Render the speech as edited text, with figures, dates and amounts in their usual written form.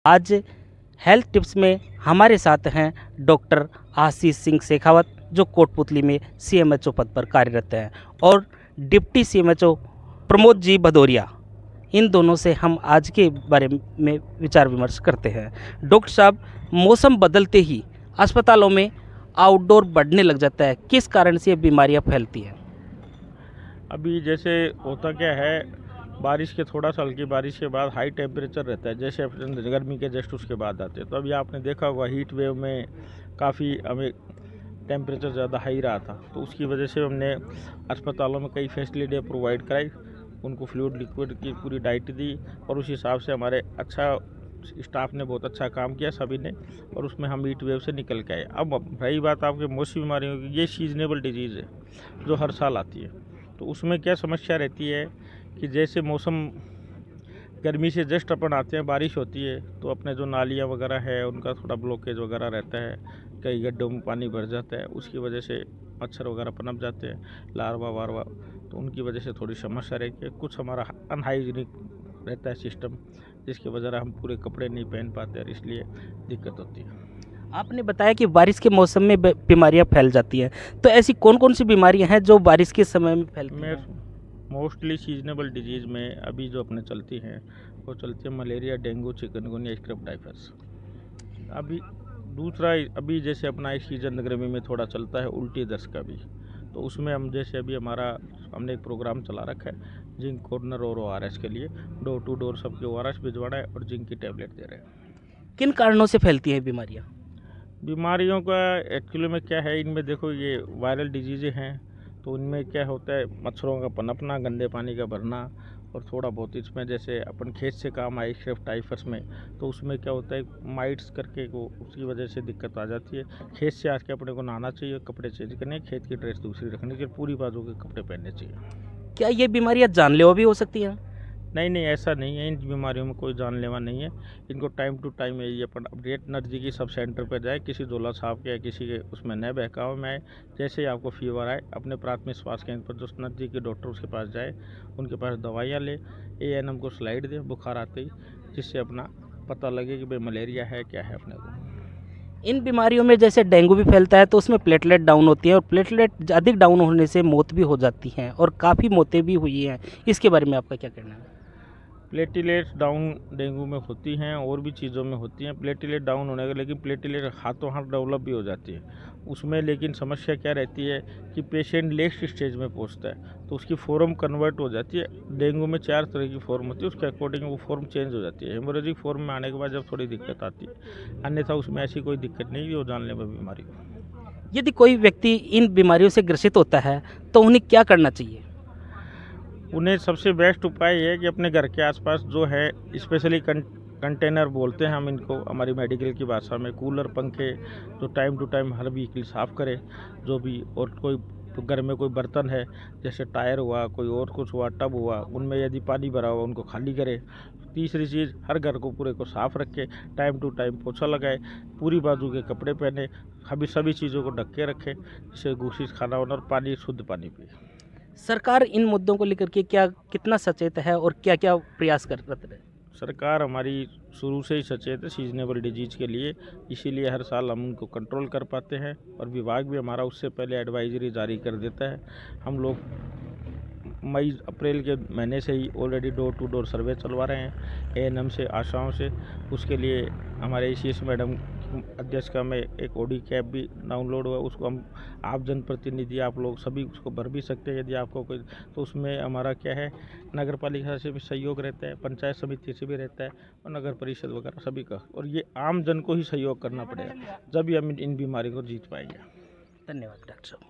आज health tips में हमारे साथ हैं डॉक्टर आशीष सिंह शेखावत, जो कोटपुतली में सीएमएचओ पद पर कार्यरत हैं, और डिप्टी सीएमएचओ प्रमोद जी भदौरिया। इन दोनों से हम आज के बारे में विचार विमर्श करते हैं। डॉक्टर साहब, मौसम बदलते ही अस्पतालों में आउटडोर बढ़ने लग जाता है, किस कारण से ये बीमारियां फैलती हैं? अभी जैसे होता क्या है, बारिश के थोड़ा सा हल्की बारिश के बाद हाई टेम्परेचर रहता है, जैसे गर्मी के जस्ट उसके बाद आते हैं। तो अभी आपने देखा होगा हीट वेव में काफ़ी हमें टेम्परेचर ज़्यादा हाई रहा था, तो उसकी वजह से हमने अस्पतालों में कई फैसिलिटियाँ प्रोवाइड कराई, उनको फ्लूइड लिक्विड की पूरी डाइट दी, और उस हिसाब से हमारे अच्छा स्टाफ ने बहुत अच्छा काम किया सभी ने, और उसमें हम हीट वेव से निकल के आए। अब रही बात आपके मौसमी बीमारियों की, ये सीजनेबल डिजीज़ है जो हर साल आती है। तो उसमें क्या समस्या रहती है कि जैसे मौसम गर्मी से जस्ट अपन आते हैं, बारिश होती है, तो अपने जो नालियाँ वगैरह है उनका थोड़ा ब्लॉकेज वगैरह रहता है, कई गड्ढों में पानी भर जाता है, उसकी वजह से मच्छर वगैरह पनप जाते हैं, लार्वा वार्वा, तो उनकी वजह से थोड़ी समस्या रहती है। कुछ हमारा अनहाइजीनिक रहता है सिस्टम, जिसकी वजह से हम पूरे कपड़े नहीं पहन पाते और इसलिए दिक्कत होती है। आपने बताया कि बारिश के मौसम में बीमारियां फैल जाती हैं, तो ऐसी कौन कौन सी बीमारियां हैं जो बारिश के समय में फैलती हैं? मोस्टली सीजनेबल डिजीज़ में अभी जो अपने चलती हैं वो चलती है malaria, dengue, chikungunya, scrub typhus. अभी दूसरा, अभी जैसे अपना इस सीजन गर्मी में थोड़ा चलता है उल्टी दस्त का भी, तो उसमें हम जैसे अभी हमने एक प्रोग्राम चला रखा है जिंक कॉर्नर और ORS के लिए, डोर टू डोर सबके ORS भिजवाना है और जिंक की टैबलेट दे रहे हैं। किन कारणों से फैलती हैं बीमारियां? बीमारियों का एक्चुअली में क्या है, इनमें देखो ये वायरल डिजीज़ें हैं, तो उनमें क्या होता है, मच्छरों का पनपना, गंदे पानी का भरना, और थोड़ा बहुत इसमें जैसे अपन खेत से काम आए स्क्रब टाइफस में, तो उसमें क्या होता है, माइट्स करके को उसकी वजह से दिक्कत आ जाती है। खेत से आके अपने को नहाना चाहिए, कपड़े चेंज करने, खेत की ड्रेस दूसरी रखनी चाहिए, पूरी बाजू के कपड़े पहनने चाहिए। क्या ये बीमारियां जानलेवा भी हो सकती हैं? नहीं, ऐसा नहीं है, इन बीमारियों में कोई जानलेवा नहीं है। इनको टाइम टू टाइम यही अपन अपडेट नज़दीकी सब सेंटर पर जाए, किसी झोला साहब के या किसी के उसमें न बहकावे में आए। जैसे ही आपको फीवर आए, अपने प्राथमिक स्वास्थ्य केंद्र पर जो नज़दीकी डॉक्टर उसके पास जाए, उनके पास दवाइयाँ ले, ANM को स्लाइड दे बुखार आते ही, जिससे अपना पता लगे कि भाई मलेरिया है क्या है अपने को। इन बीमारियों में जैसे डेंगू भी फैलता है, तो उसमें प्लेटलेट डाउन होती है, और प्लेटलेट अधिक डाउन होने से मौत भी हो जाती हैं, और काफ़ी मौतें भी हुई हैं। इसके बारे में आपका क्या कहना है? प्लेटिलेट्स डाउन डेंगू में होती हैं, और भी चीज़ों में होती हैं प्लेटिलेट डाउन होने का, लेकिन प्लेटिलेट हाथों हाथ डेवलप भी हो जाती है उसमें। लेकिन समस्या क्या रहती है कि पेशेंट लेस्ट स्टेज में पहुंचता है, तो उसकी फॉर्म कन्वर्ट हो जाती है। डेंगू में 4 तरह की फॉर्म होती है, उसके अकॉर्डिंग वो फॉर्म चेंज हो जाती है। हेमोरेजिक फॉर्म में आने के बाद जब थोड़ी दिक्कत आती है, अन्यथा उसमें ऐसी कोई दिक्कत नहीं जो जानलेवा बीमारी हो। यदि कोई व्यक्ति इन बीमारियों से ग्रसित होता है, तो उन्हें क्या करना चाहिए? उन्हें सबसे बेस्ट उपाय ये है कि अपने घर के आसपास जो है, स्पेशली कंटेनर बोलते हैं हम इनको हमारी मेडिकल की भाषा में, कूलर, पंखे, जो टाइम टू टाइम हर वीकली साफ़ करें जो भी। और कोई घर में कोई बर्तन है, जैसे टायर हुआ, कोई और कुछ हुआ, टब हुआ, उनमें यदि पानी भरा हुआ उनको खाली करें। तीसरी चीज़, हर घर को पूरे को साफ़ रखें, टाइम टू टाइम पोछा लगाए, पूरी बाजू के कपड़े पहने, सभी चीज़ों को ढक के रखें, जिससे दूषित खाना होना, और पानी शुद्ध पानी पिए। सरकार इन मुद्दों को लेकर के कितना सचेत है, और क्या क्या प्रयास कर रहे हैं? सरकार हमारी शुरू से ही सचेत है सीजनेबल डिजीज़ के लिए, इसीलिए हर साल हम उनको कंट्रोल कर पाते हैं, और विभाग भी हमारा उससे पहले एडवाइजरी जारी कर देता है। हम लोग मई अप्रैल के महीने से ही already door to door survey चलवा रहे हैं ANM से, आशाओं से। उसके लिए हमारे ACS मैडम अध्यक्षता में एक OD कैब भी डाउनलोड हुआ, उसको हम आप जनप्रतिनिधि आप लोग सभी उसको भर भी सकते हैं यदि आपको कोई, तो उसमें हमारा क्या है, नगर पालिका से भी सहयोग रहता है, पंचायत समिति से भी रहता है, और नगर परिषद वगैरह सभी का, और ये आम जन को ही सहयोग करना पड़ेगा, जब भी हम इन बीमारी को जीत पाएंगे। धन्यवाद डॉक्टर साहब।